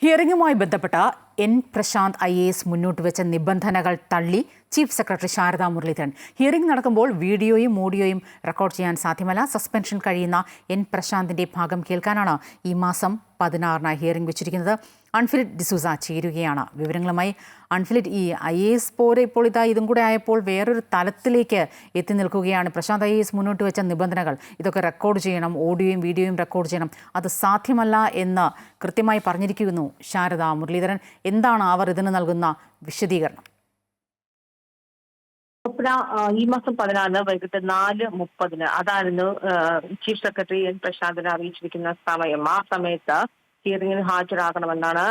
ഹിയറിംഗുമായി ബന്ധപ്പെട്ട N Prashant IAS മുന്നോട്ട് വെച്ച നിബന്ധനകൾ തള്ളി chief secretary Sharada Muraleedharan. Hearing നടക്കുമ്പോൾ വീഡിയോയും ഓഡിയോയും റെക്കോർഡ് ചെയ്യാൻ സാധ്യമല്ല. സസ്പെൻഷൻ കഴിയുന്ന എൻ പ്രശാന്തിന്റെ ഭാഗം കേൾക്കാനാണ് ഈ മാസം 16-ന് ഹിയറിംഗ് വെച്ചിരിക്കുന്നത്. അൺഫിലിറ്റ് ഡിസൂസ ചേരുകയാണ് വിവരങ്ങളുമായി. അൺഫിലിറ്റ്, ഈ IAS പോരെ ഇപ്പോൾ ഇതും കൂടെ ആയപ്പോൾ വേറൊരു തലത്തിലേക്ക് എത്തി നിൽക്കുകയാണ്. പ്രശാന്ത് IAS മുന്നോട്ട് വെച്ച നിബന്ധനകൾ ഇതൊക്കെ റെക്കോർഡ് ചെയ്യണം, ഓഡിയോയും വീഡിയോയും റെക്കോർഡ് ചെയ്യണം, അത് സാധ്യമല്ല എന്ന് കൃത്യമായി പറഞ്ഞിരിക്കുന്നു ശാരദാ മുരളീധരൻ. എന്താണ് അവർ ഇതിന് നൽകുന്ന വിശദീകരണം? ഈ മാസം 16-ന് വൈകിട്ട് 4:30 അതായിരുന്നു ചീഫ് സെക്രട്ടറി എൻ പ്രശാന്തിനെ അറിയിച്ചിരിക്കുന്ന സമയം. ആ സമയത്ത് ഹിയറിംഗിന് ഹാജരാകണമെന്നാണ്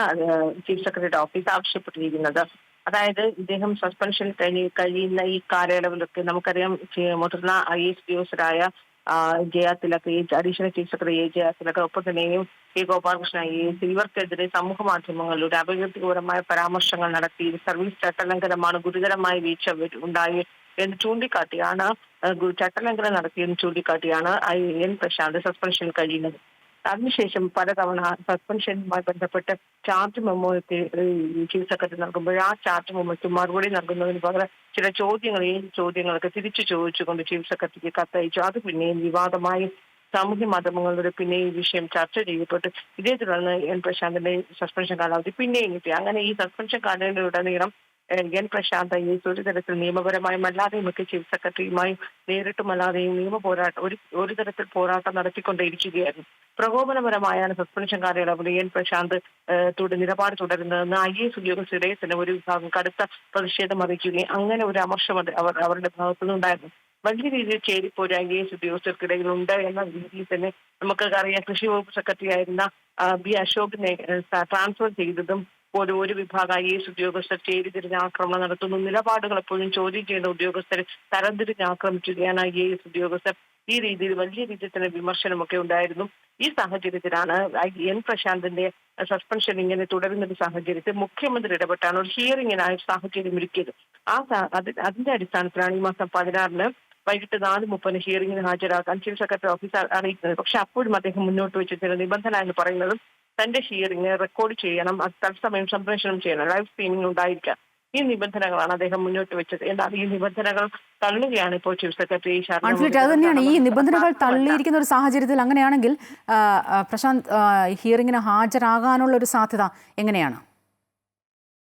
ചീഫ് സെക്രട്ടറിയുടെ ഓഫീസ് ആവശ്യപ്പെട്ടിരിക്കുന്നത്. അതായത് ഇദ്ദേഹം സസ്പെൻഷൻ കഴിയുന്ന ഈ കാലയളവിലൊക്കെ നമുക്കറിയാം, മുതിർന്ന IAS ഉദ്യോഗസ്ഥരായ Jaya Tilak, additional chief secretary Jaya Tilak, ഒപ്പം തന്നെയും K. ഗോപാലകൃഷ്ണൻ IAS ഇവർക്കെതിരെ സമൂഹ മാധ്യമങ്ങളിലൂടെ അപകീർത്തികരമായ പരാമർശങ്ങൾ നടത്തി സർവീസ് ചട്ടലംഘനമാണ്, ഗുരുതരമായ വീഴ്ച ഉണ്ടായി എന്ന് ചൂണ്ടിക്കാട്ടിയാണ്, ചട്ടലംഘനം നടത്തിയെന്ന് ചൂണ്ടിക്കാട്ടിയാണ് എൻ പ്രശാന്ത് സസ്പെൻഷൻ കഴിയുന്നത്. അതിനുശേഷം പലതവണ സസ്പെൻഷനുമായി ബന്ധപ്പെട്ട് ചാർജ് മെമ്മോ ചീഫ് സെക്രട്ടറി നൽകുമ്പോൾ ആ ചാർജ് മെമ്മോയ്ക്ക് മറുപടി നൽകുന്നതിന് പകരം ചില ചോദ്യങ്ങൾക്ക് തിരിച്ചു ചോദിച്ചുകൊണ്ട് ചീഫ് സെക്രട്ടറിക്ക് കത്തയച്ചു. അത് പിന്നെയും വിവാദമായി സാമൂഹ്യ മാധ്യമങ്ങളിലൂടെ പിന്നെ ഈ വിഷയം ചർച്ച ചെയ്യപ്പെട്ടു. ഇതേ തുടർന്ന് എൻ പ്രശാന്തിന്റെ സസ്പെൻഷൻ കാലാവധി പിന്നെയും കിട്ടി. അങ്ങനെ ഈ സസ്പെൻഷൻ കാലയളവിലുടനീളം എൻ പ്രശാന്ത് IAS ഒരു തരത്തിൽ നിയമപരമായും അല്ലാതെയും ഒക്കെ ചീഫ് സെക്രട്ടറിയുമായും നേരിട്ടുമല്ലാതെയും ഒരു തരത്തിൽ പോരാട്ടം നടത്തിക്കൊണ്ടേയിരിക്കുകയായിരുന്നു. പ്രകോപനപരമായാണ് സസ്പെൻഷൻ കാലയളവിൽ എൻ പ്രശാന്ത് നിലപാട് തുടരുന്നതെന്ന് IAS ഉദ്യോഗസ്ഥരുടെ തന്നെ ഒരു വിഭാഗം കടുത്ത പ്രതിഷേധം അറിയിക്കുകയും അങ്ങനെ ഒരു അമർഷം അവരുടെ ഭാഗത്തുനിന്നുണ്ടായിരുന്നു. വലിയ രീതിയിൽ ചേരിപ്പോര് IAS ഉദ്യോഗസ്ഥർക്കിടയിൽ ഉണ്ട് എന്ന രീതിയിൽ തന്നെ നമുക്കറിയാം. കൃഷി വകുപ്പ് സെക്രട്ടറി ആയിരുന്ന B. അശോകിനെ ട്രാൻസ്ഫർ ചെയ്തതും ഒരു വിഭാഗം IAS ഉദ്യോഗസ്ഥർ ചേരിതിരിഞ്ഞ് ആക്രമണം നടത്തുന്നു. നിലപാടുകൾ എപ്പോഴും ചോദ്യം ചെയ്യുന്ന ഉദ്യോഗസ്ഥരെ തരംതിരിഞ്ഞ് ആക്രമിക്കുകയാണ് IAS ഉദ്യോഗസ്ഥർ. ഈ രീതിയിൽ വലിയ രീതിയിൽ തന്നെ വിമർശനമൊക്കെ ഉണ്ടായിരുന്നു. ഈ സാഹചര്യത്തിലാണ് എൻ പ്രശാന്തിന്റെ സസ്പെൻഷൻ ഇങ്ങനെ തുടരുന്ന ഒരു സാഹചര്യത്തിൽ മുഖ്യമന്ത്രി ഇടപെട്ടാണ് ഒരു ഹിയറിംഗിനായ സാഹചര്യം ഒരുക്കിയത്. അതിന്റെ അടിസ്ഥാനത്തിലാണ് ഈ മാസം 16-ന് വൈകിട്ട് 4:30 ഹിയറിംഗിന് ഹാജരാക്കാൻ ചീഫ് സെക്രട്ടറി ഓഫീസ് അറിയിക്കുന്നത്. പക്ഷെ അപ്പോഴും അദ്ദേഹം മുന്നോട്ട് വെച്ച ചില നിബന്ധന എന്ന് പറയുന്നതും തന്റെ ഹിയറിംഗ് റെക്കോർഡ് ചെയ്യണം, അത് തത്സമയം സംപ്രേഷണം ചെയ്യണം, ലൈവ് സ്ട്രീമിംഗ് ഉണ്ടായിരിക്കാം. ഈ നിബന്ധനകളാണ് അദ്ദേഹം മുന്നോട്ട് വെച്ചത്. എന്നാൽ ഈ നിബന്ധനകൾ തള്ളുകയാണ് ഇപ്പോൾ ചീഫ് സെക്രട്ടറി അത് തന്നെയാണ്. ഈ നിബന്ധനകൾ തള്ളിയിരിക്കുന്ന ഒരു സാഹചര്യത്തിൽ അങ്ങനെയാണെങ്കിൽ പ്രശാന്ത് ഹിയറിംഗിന് ഹാജരാകാനുള്ള ഒരു സാധ്യത എങ്ങനെയാണ്?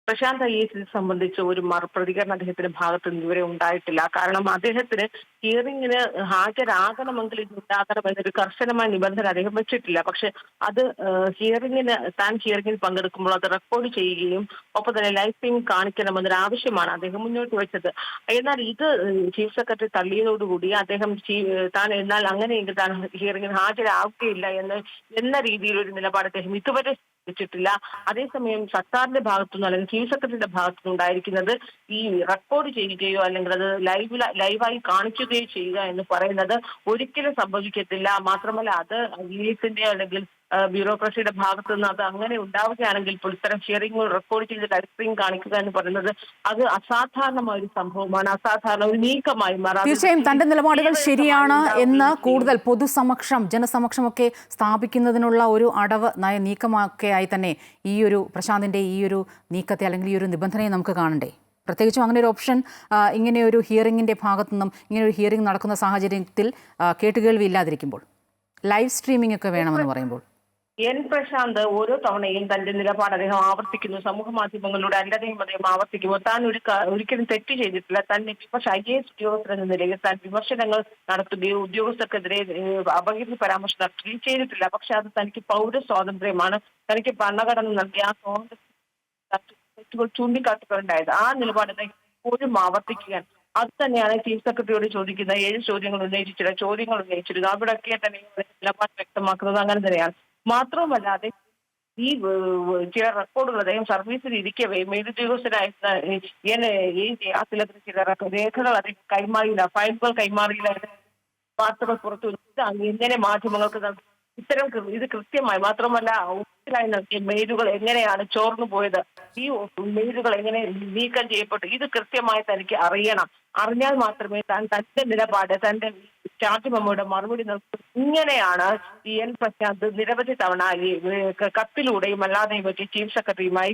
പ്രശാന്ത് IAS സംബന്ധിച്ച് ഒരു പ്രതികരണം അദ്ദേഹത്തിന്റെ ഭാഗത്ത് നിന്ന് ഇതുവരെ ഉണ്ടായിട്ടില്ല. കാരണം അദ്ദേഹത്തിന് ഹിയറിംഗിന് ഹാജരാകണമെങ്കിൽ ഉണ്ടാകണമെന്നൊരു കർശനമായ നിബന്ധന അദ്ദേഹം വെച്ചിട്ടില്ല. പക്ഷെ അത് താൻ ഹിയറിംഗിൽ പങ്കെടുക്കുമ്പോൾ അത് റെക്കോർഡ് ചെയ്യുകയും ഒപ്പം തന്നെ ലൈവ് സ്ട്രീം കാണിക്കണമെന്നൊരു ആവശ്യമാണ് അദ്ദേഹം മുന്നോട്ട് വെച്ചത്. എന്നാൽ ഇത് ചീഫ് സെക്രട്ടറി തള്ളിയതോടുകൂടി അദ്ദേഹം എന്നാൽ അങ്ങനെയെങ്കിൽ താൻ ഹിയറിംഗിന് ഹാജരാകുകയില്ല എന്ന രീതിയിലൊരു നിലപാട് അദ്ദേഹം ഇതുവരെ ില്ല. അതേസമയം സർക്കാരിന്റെ ഭാഗത്തുനിന്ന് അല്ലെങ്കിൽ ചീഫ് സെക്രട്ടറിയുടെ ഭാഗത്തുനിന്ന് ഉണ്ടായിരിക്കുന്നത് ഈ റെക്കോർഡ് ചെയ്യുകയോ അല്ലെങ്കിൽ അത് ലൈവായി കാണിക്കുകയോ ചെയ്യുക എന്ന് പറയുന്നത് ഒരിക്കലും സംഭവിക്കത്തില്ല. മാത്രമല്ല അത് IAS അല്ലെങ്കിൽ ബ്യൂറോക്രസിയുടെ ഭാഗത്തു നിന്ന് അത് അങ്ങനെ ഉണ്ടാവുകയാണെങ്കിൽ ഇപ്പോൾ ഇത്തരം ഹിയറിംഗ് റെക്കോർഡ് ചെയ്ത് ലൈവ് സ്ട്രീം കാണിക്കുക എന്ന് പറയുന്നത് അത് അസാധാരണമായ ഒരു സംഭവമാണ്, അസാധാരണ ഒരു നീക്കമായി മാറാം. തീർച്ചയായും തന്റെ നിലപാടുകൾ ശരിയാണ് എന്ന് കൂടുതൽ പൊതുസമക്ഷം ജനസമക്ഷമൊക്കെ സ്ഥാപിക്കുന്നതിനുള്ള ഒരു അടവ് നയ നീക്കമൊക്കെ ആയി തന്നെ ഈ ഒരു പ്രശാന്തിന്റെ ഈ ഒരു നീക്കത്തെ അല്ലെങ്കിൽ ഈ ഒരു നിബന്ധനയെ നമുക്ക് കാണണ്ടേ? പ്രത്യേകിച്ചും അങ്ങനെ ഒരു ഓപ്ഷൻ ഇങ്ങനെ ഒരു ഹിയറിംഗിന്റെ ഭാഗത്തു നിന്നും ഇങ്ങനെ ഒരു ഹിയറിംഗ് നടക്കുന്ന സാഹചര്യത്തിൽ കേട്ടുകേൾവി ഇല്ലാതിരിക്കുമ്പോൾ ലൈവ് സ്ട്രീമിംഗ് ഒക്കെ വേണമെന്ന് പറയുമ്പോൾ എൻ പ്രശാന്ത് ഓരോ തവണയും തന്റെ നിലപാട് അദ്ദേഹം ആവർത്തിക്കുന്നു. സമൂഹ മാധ്യമങ്ങളിലൂടെ അദ്ദേഹം ആവർത്തിക്കുമ്പോൾ താൻ ഒരിക്കലും തെറ്റ് ചെയ്തിട്ടില്ല. തന്നെ പക്ഷെ IAS ഉദ്യോഗസ്ഥർ എന്ന നിലയിൽ താൻ വിമർശനങ്ങൾ നടത്തുകയോ ഉദ്യോഗസ്ഥർക്കെതിരെ അപകീർത്തി പരാമർശം നടത്തുകയും ചെയ്തിട്ടില്ല. പക്ഷെ അത് തനിക്ക് പൗര സ്വാതന്ത്ര്യമാണ്, തനിക്ക് ഭരണഘടന നൽകിയ ആ സ്വാതന്ത്ര്യങ്ങൾ ചൂണ്ടിക്കാട്ടുകയുണ്ടായത്. ആ നിലപാട് ഇപ്പോഴും ആവർത്തിക്കുകയാണ്. അത് തന്നെയാണ് ചീഫ് സെക്രട്ടറിയോട് ചോദിക്കുന്ന 7 ചോദ്യങ്ങൾ ഉന്നയിച്ചിരുന്നത്. അവിടെയൊക്കെ തന്നെ നിലപാട് വ്യക്തമാക്കുന്നത് അങ്ങനെ തന്നെയാണ്. മാത്രവുമല്ല ഈ ചില റെക്കോർഡുകൾ അദ്ദേഹം സർവീസിൽ ഇരിക്കവേ മേലുദ്യോഗസ്ഥരായിരുന്ന ചില രേഖകൾ അദ്ദേഹം കൈമാറിയില്ല, ഫയലുകൾ കൈമാറിയില്ല, വാർത്തകൾ പുറത്തു എങ്ങനെ മാധ്യമങ്ങൾക്ക് ഇത് കൃത്യമായി. മാത്രമല്ല മനസ്സിലായി നോക്കിയ മെയിലുകൾ എങ്ങനെയാണ് ചോർന്നു പോയത്, ഈ മെയിലുകൾ എങ്ങനെ നീക്കം ചെയ്യപ്പെട്ടു, ഇത് കൃത്യമായി തനിക്ക് അറിയണം. അറിഞ്ഞാൽ മാത്രമേ താൻ തന്റെ നിലപാട്, തന്റെ ചാർജ് മെമ്മോയുടെ മറുപടി നൽകും. ഇങ്ങനെയാണ് എൻ പ്രശാന്ത് നിരവധി തവണ ഈ കത്തിലൂടെയും അല്ലാതെയും ഒക്കെ ചീഫ് സെക്രട്ടറിയുമായി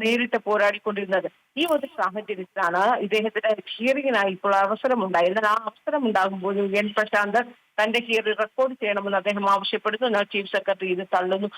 നേരിട്ട് പോരാടിക്കൊണ്ടിരുന്നത്. ഈ ഒരു സാഹചര്യത്തിലാണ് ഇദ്ദേഹത്തിന്റെ ഹിയറിംഗിനായി ഇപ്പോൾ അവസരമുണ്ടായി. എന്നാൽ ആ അവസരം ഉണ്ടാകുമ്പോൾ എൻ പ്രശാന്ത് തന്റെ ഹിയറിംഗ് റെക്കോർഡ് ചെയ്യണമെന്ന് അദ്ദേഹം ആവശ്യപ്പെടുന്നു. എന്നാൽ ചീഫ് സെക്രട്ടറി ഇത് തള്ളുന്നു.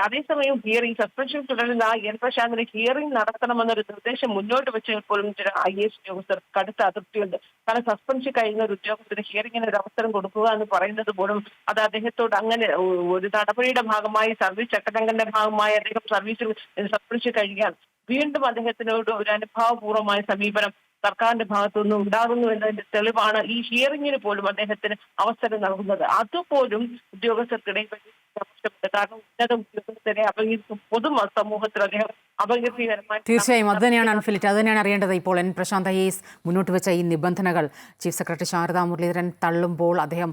അതേസമയം ഹിയറിംഗ് സസ്പെൻഷൻ തുടരുന്ന എൻ പ്രശാന്തിന് ഹിയറിംഗ് നടത്തണമെന്നൊരു നിർദ്ദേശം മുന്നോട്ട് വെച്ചപ്പോൾ പോലും ചില IAS ഉദ്യോഗസ്ഥർ കടുത്ത അതൃപ്തിയുണ്ട്. കാരണം സസ്പെൻഷൻ കഴിയുന്ന ഒരു ഉദ്യോഗസ്ഥന് ഹിയറിംഗിന് ഒരു അവസരം കൊടുക്കുക എന്ന് പറയുന്നത് പോലും അത് അദ്ദേഹത്തോട് അങ്ങനെ ഒരു നടപടിയുടെ ഭാഗമായി, സർവീസ് ചട്ടലംഘനത്തിന്റെ ഭാഗമായി അദ്ദേഹം സർവീസിൽ സസ്പെൻഷൻ കഴിയാൻ വീണ്ടും അദ്ദേഹത്തിനോട് ഒരു അനുഭാവപൂർവമായ സമീപനം സർക്കാരിന്റെ ഭാഗത്തുനിന്ന് ഉണ്ടാകുന്നു എന്നതിന്റെ തെളിവാണ് ഈ ഹിയറിംഗിന് പോലും അദ്ദേഹത്തിന് അവസരം നൽകുന്നത്. അതുപോലും ഉദ്യോഗസ്ഥർക്കിടയിൽ ആവശ്യമുണ്ട്. കാരണം ഉന്നത ഉദ്യോഗസ്ഥരെ അപകീർത്തും പൊതുസമൂഹത്തിൽ അദ്ദേഹം അപകീർത്തികരമായി. തീർച്ചയായും അത് തന്നെയാണ് അൺഫിലിറ്റ്, അത് തന്നെയാണ് അറിയേണ്ടത്. ഇപ്പോൾ എൻ പ്രശാന്ത് IAS മുന്നോട്ട് വെച്ച ഈ നിബന്ധനകൾ ചീഫ് സെക്രട്ടറി ശാരദാ മുരളീധരൻ തള്ളുമ്പോൾ അദ്ദേഹം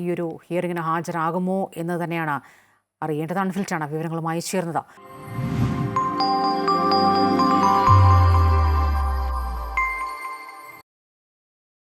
ഈ ഒരു ഹിയറിംഗിന് ഹാജരാകുമോ എന്ന് തന്നെയാണ് അറിയേണ്ടത്. അൺഫിലിറ്റാണ് വിവരങ്ങളുമായി ചേർന്നത്.